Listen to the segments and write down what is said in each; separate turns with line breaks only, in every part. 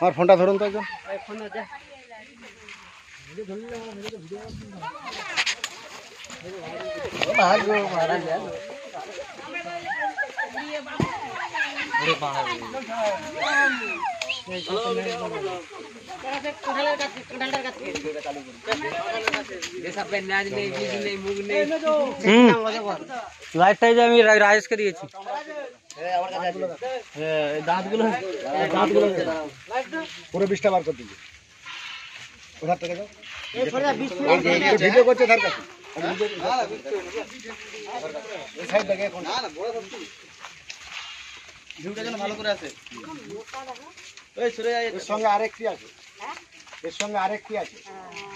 আমার ফোনটা ধরুন তো একজন।
লাইট সাইজে আমি রাজেশকে দিয়েছি।
দাঁতগুলো পুরো 20টা বার করে দিবি। ওধার থেকে যাও। ভিডিও করছে ধার কাছে। এই সাইড থেকে এখন না বড় ধরছি। ভিউটা যেন ভালো করে আসে। এই সরে যায়। এর সঙ্গে আরেকটি আছে। এর সঙ্গে আরেকটি আছে।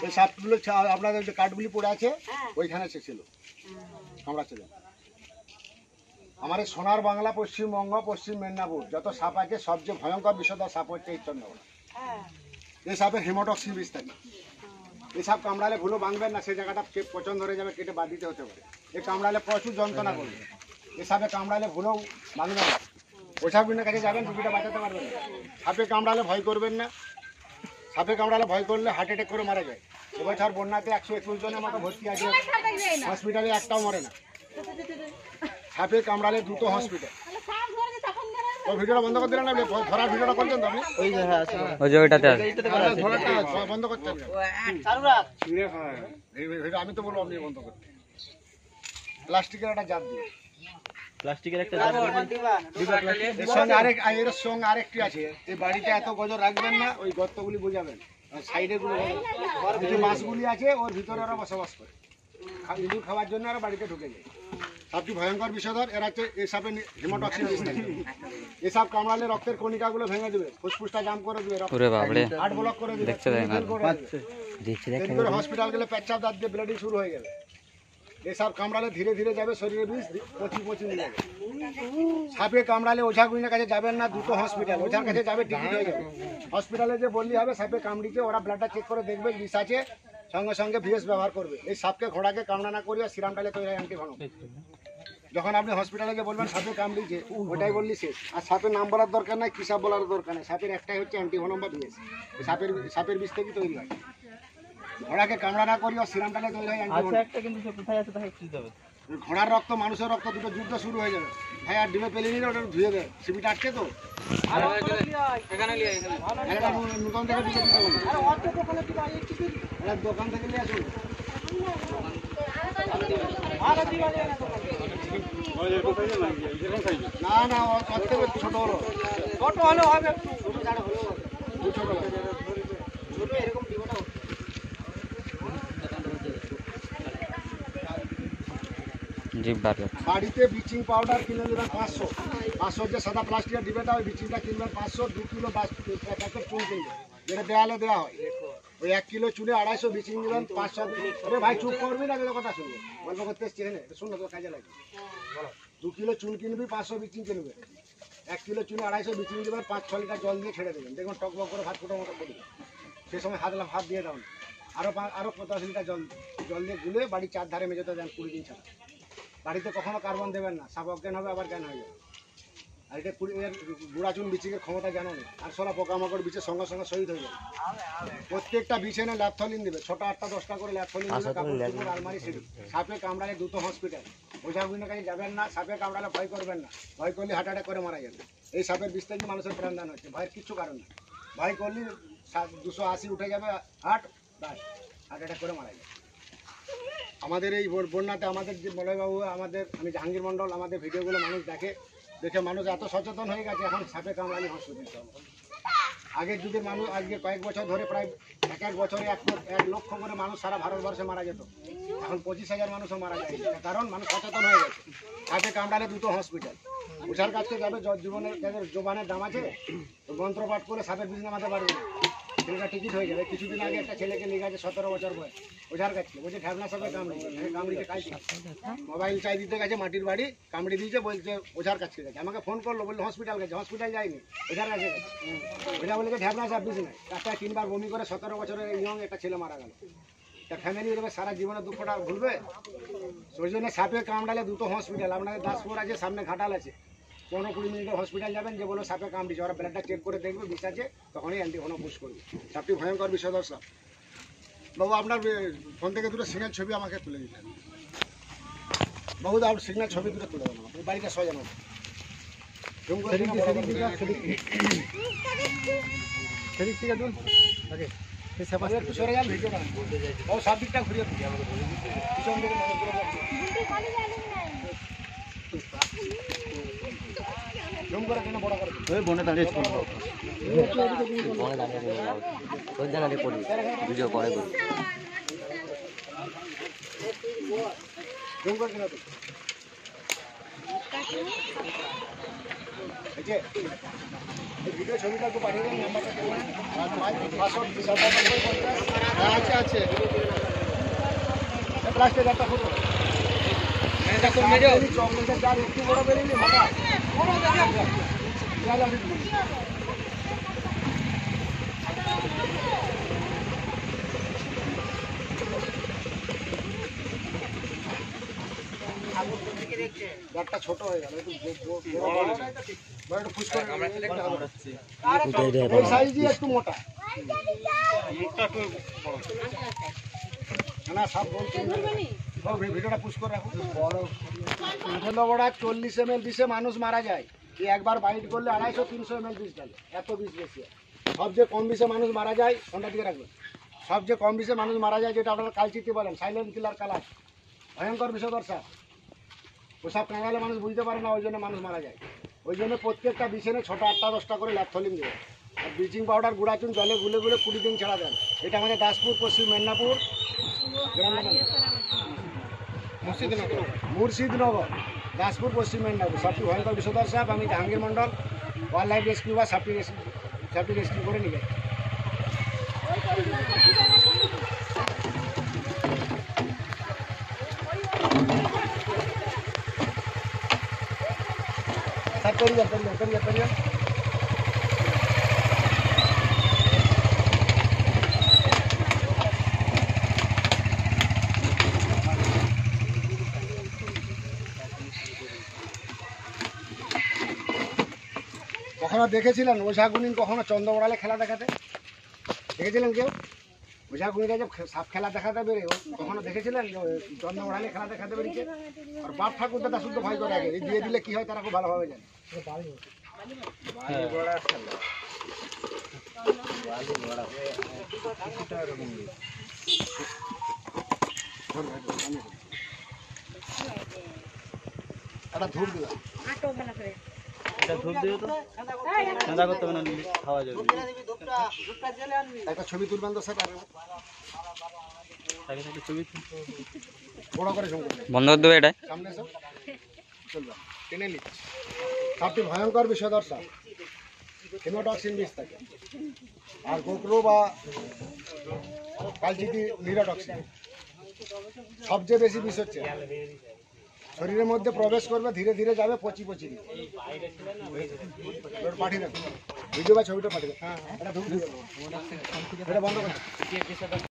এই সাপগুলো আপনাদের যে কাঠগুলি পড়ে আছে ওইখানে ছিল। আমরা ছিল। আমাদের সোনার বাংলা, পশ্চিমবঙ্গ, পশ্চিম মেদিনীপুর যত সাপ আছে সবচেয়ে ভয়ঙ্কর বিষধর সাপ হচ্ছে এই চন্দ্রকোনা। এই সাপের হেমাটক্সিন বিষ থাকে। এই সাপ কামড়ালে ভুলো ভাঙবেন না, সেই জায়গাটা পচন ধরে যাবে, কেটে বাদ দিতে হতে পারে। এই কামড়ালে প্রচুর যন্ত্রণা করবে। এই সাপে কামড়ালে ভুলেও ভাঙবে না। ওই সাপগুলোর কাছে যাবেন, রুগীটা বাঁচাতে পারবেন না। সাপে কামড়ালে ভয় করবেন না। সাপে কামড়ালে ভয় করলে হার্ট অ্যাটাক করে মারা যায়। এবছর বন্যাতে 121 জনের মতো ভর্তি আছে হসপিটালে, একটাও মরে না। সাপে কামড়ালে দ্রুত হসপিটাল। ওই ভিডিওটা বন্ধ করে দিলেন না, ধরার ভিডিওটা করছেন তো আপনি?
ওই যে ওইটাতে
বন্ধ করছেন আমি তো বলবো আপনি বন্ধ করতে। প্লাস্টিকের একটা জাত দিয়ে,
প্লাস্টিকের একটা
এর সঙ্গে আরেকটি আছে। এই বাড়িতে এত গজর রাখবেন না, ওই গর্তগুলি বোঝাবেন, সাইডে গুলো যে মাছগুলি আছে ওর ভিতরে ওরা বসবাস করে, ইঁদুর খাওয়ার জন্য ওরা বাড়িতে ঢুকে যায়। সাপটি ভয়ঙ্কর বিষধর। এরা হচ্ছে এই সাপে হেমাটক্সিন বিষ থাকে। এই সাপ কামড়ালে রক্তের কণিকাগুলো ভেঙে দেবে, ফুসফুসটা জাম করে দেবে, হার্ট ব্লক করে দেবে, হসপিটাল গেলে পেচ্ছাপ দাঁত দিয়ে ব্লিডিং শুরু হয়ে গেলে। এই সাপ কামড়ালে ধীরে ধীরে যাবে শরীরে বিষ পচি নিয়ে যাবে। সাপে কামড়ালে ওঝা গুইনের কাছে যাবেন না, দ্রুত হসপিটাল। ওঝার কাছে যাবে, টিকিট হয়ে যাবে। হসপিটালে যে বললি হবে সাপে কামড়িছে, ওরা ব্লাডটা চেক করে দেখবে বিষ আছে, সঙ্গে সঙ্গে ভিএস ব্যবহার করবে। এই সাপকে ঘোড়াকে কামড়া না করিয়া সিরামটালে তৈরি হয় অ্যান্টিভেনম। যখন আপনি হসপিটালে গিয়ে বলবেন সাপে কামড়িছে, ওটাই বললি শেষ। আর সাপের নাম বলার দরকার নাই, কী সাপ বলার দরকার নেই। সাপের একটাই হচ্ছে অ্যান্টিভেনম বা ভিএস। সাপের বিষ থেকে তৈরি হয়। ঘোড়াকে কামড়া না করিয়া সিরামটালে তৈরি হয় অ্যান্টিভেনম। ঘোড়ার রক্ত মানুষের রক্ত দুটো যুদ্ধ শুরু হয়ে যাবে। ভাই আর ডিমে পেলে নিলে ওটা ধুয়ে দেয়, সিবিটা আটকে তো নতুন থেকে দিতে দোকান থেকে নিয়ে আসুন। না না ছোট হলো, ছোট হলেও হবে, ছোট এরকম ডিমটা বাড়িতে ব্লিচিং পাউডার কিনে নেবেন 500 যে সাদা প্লাস্টিকের ডিবেটা, ওই ব্লিচিংটা কিনবেন 500। 2 কিলো প্যাকেট চুন কিনবেন, যেটা দেয়ালে দেওয়া হয়। ওই 1 কিলো চুনে 250 ব্লিচিং নেবেন 500। আরে ভাই চুপ করবি না, কথা শুনবো, গল্প করতে এসছি এখানে, শুনলো তো কাজে লাগবে। 2 কিলো চুন কিনবি, 500 ব্লিচিং কিনবে। 1 কিলো চুনে 250 ব্লিচিং দেবেন, 5-6 লিটার জল দিয়ে ছেড়ে দেবেন, দেখবেন টকবক করে ভাত ফুটো মতো পড়বে। সেই সময় হাত দিয়ে দাও না, আরও 50 লিটার জল দিয়ে গুলে বাড়ির 4 ধারে মেঝেতে দেন 20 দিন ছাড়া। বাড়িতে কখনো কার্বন দেবেন না, সাপ অজ্ঞান হবে, আবার জ্ঞান হয়ে যাবে। আর এটা গুঁড়া চুন বিচিকের ক্ষমতা জানো না, আর সোলা পোকামাকড় বিচের সঙ্গে সঙ্গে শহীদ হয়ে যাবে। প্রত্যেকটা বিছে না ল্যাপথলিন দেবে, 6টা 8টা 10টা করে ল্যাপথলিন দেবে, আলমারি সেটি। সাপে কামড়ালে দ্রুত হসপিটাল। ওঝা গুইনের কাছে যাবেন না, সাপে কামড়ালে ভয় করবেন না, ভয় করলে হার্ট অ্যাটাক করে মারা যাবে। এই সাপের বিষ থেকে মানুষের প্রাণদান হচ্ছে, ভয়ের কিচ্ছু কারণ নেই। ভয় করলে 280 উঠে যাবে হার্ট অ্যাটাক করে মারা যাবে। আমাদের এই বন্যাতে আমাদের যে মলয়বাবু, আমি জাহাঙ্গীর মণ্ডল, আমাদের ভিডিওগুলো মানুষ দেখে মানুষ এত সচেতন হয়ে গেছে, এখন সাপে কামড়ালে হসপিটাল। আগের যুগের মানুষ আজকে কয়েক বছর ধরে প্রায় এক বছরে 1 লক্ষ করে মানুষ সারা ভারতবর্ষে মারা যেত, এখন 25,000 মানুষও মারা যায়। কারণ মানুষ সচেতন হয়ে গেছে। সাপে কামড়ালে দ্রুত হসপিটাল। ওঝার কাছে যাবে, জীবনের যাদের জোবানের দাম আছে, মন্ত্রপাঠ করে সাপের বিষ নামাতে পারবে না, ছেলেটা টিকিট হয়ে যাবে। কিছুদিন আগে একটা ছেলেকে নিয়ে গেছে 17 বছর বয়স, ওঝার কাছে বলছে ঢ্যাবনা সাপে কামড়িতে খাইছে, মোবাইল চাই দিতে গেছে, মাটির বাড়ি কামড়ি দিয়েছে, বলছে ওঝার কাছে গেছে। আমাকে ফোন করলো, বললো হসপিটাল গেছে, হসপিটাল যায়নি, ওঝার কাছে গেছে। ওঝা বলেছে ঢ্যাবনা সাপ বিষ নেই। একটা 3বার বমি করে 17 বছরের ইয়ং একটা ছেলে মারা গেল। তা ফ্যামিলি এভাবে সারা জীবনের দুঃখটা ভুলবে? ওই জন্য সাপে কামড়ালে দ্রুত হসপিটাল। আপনাদের দাসপুর আছে, সামনে ঘাটাল আছে, 15-20 মিনিটে হসপিটাল যাবেন, যে বলো সাপে কামড়িয়েছে, ওরা ব্লাডটা চেক করে দেখবে বিষ আছে, তখনই অ্যান্টিভেনম পুশ করবে। সাপটি ভয়ঙ্কর বিষধর সাপ। বাবু আপনার ফোন থেকে দুটো সিগন্যাল ছবি আমাকে তুলে দিতেন। বাবু আপনার সিগন্যাল ছবি দুটো তুলে দেবেন, এই বাড়িটা সাজানো। একটু সরে যান, ভিডিওটা ও সব দিকটা ঘুরিয়ে দিচ্ছি আমাকে পিছন দিকে মানুষগুলো জুম করে কেন বড় করে
বনে দাঁড়িয়ে বনে দাঁড়িয়ে ওই দাঁড়িয়ে পড়ি ভিডিও পরে করি।
জুম করে কেন ভিডিও ছবিটা একটু পাঠিয়ে দেন, নাম্বারটা দেবেন। আচ্ছা আছে প্লাস্টিক একটা ফটো চকলেটের চাল একটু বড় বেরিয়ে মাথা ছোট হয়ে গেল, একটু সাইজই একটু মোটা না সব ভিডিওটা পুশ করে রাখুন। বড় 40 ml বিষে মানুষ মারা যায়, একবার বাইট করলে 250-300 ml বিষ গেলে, এত বিষ বেশি। সবচেয়ে কম বিষে মানুষ মারা যায়, ফোনটা দিকে রাখবেন, সবচেয়ে কম বিষে মানুষ মারা যায় যেটা আপনারা কালচিতি বলেন, সাইলেন্ট কিলার কালার, ভয়ঙ্কর বিষধর সাপ। ওসব কাঁড়ালে মানুষ বুঝতে পারে না, ওই জন্য মানুষ মারা যায়। ওই জন্য প্রত্যেকটা বিছানে 6টা 8টা 10টা করে ল্যাপথলিন দেবে, আর ব্লিচিং পাউডার গুঁড়া চুন জলে গুলে 20 দিন ছাড়া দেন। এটা আমাদের দাসপুর, পশ্চিম মেদিনীপুর, মুর্শিদনগর, দাসপুর, পশ্চিম মেদিনীপুর। সাপটি ভয়ঙ্কর বিষধর সাপ। আমি Jahangir Mondal, wild life rescue বা সাপটি রেস্কিউ করে নিয়ে যাই। স্যার করিয়া কখনো দেখেছিলেন ওঝাগুনিন কখনো চন্দ্রবড়ালে খেলা দেখাতে? দেখেছিলেন কেউ ওঝাগুনিরা যে সাপ খেলা দেখাতে বেরোয়, কখনো দেখেছিলেন চন্দ্রবড়ালে খেলা দেখাতে বেরিয়েছে? আর বাপ ঠাকুর দাদা শুদ্ধ ভয় করে আগে, এই দিয়ে দিলে কি হয় তারা খুব ভালোভাবে জানে। একটা ধূপ দিলাম,
এটা ধূপ দিও তো ঠান্ডা করতে হবে না, খাওয়া যাবে।
একটা ছবি তুলবেন তো স্যার,
ছবি
বড় করে
বন্ধ করে দেবে। এটা
সামনে এসো, চলবে টেনে নিচ্ছি। সাপটি ভয়ঙ্কর বিষধর সাপ, হেমোটক্সিন বিষ থাকে, আর গোকরো বা কালচিতি নিরোটক্সিন। সবচেয়ে বেশি বিষ হচ্ছে শরীরের মধ্যে প্রবেশ করবে, ধীরে ধীরে যাবে, পচি পাঠিয়ে দেবে ভিডিও বা ছবিটা পাঠিয়ে দেবে। এটা বন্ধ করে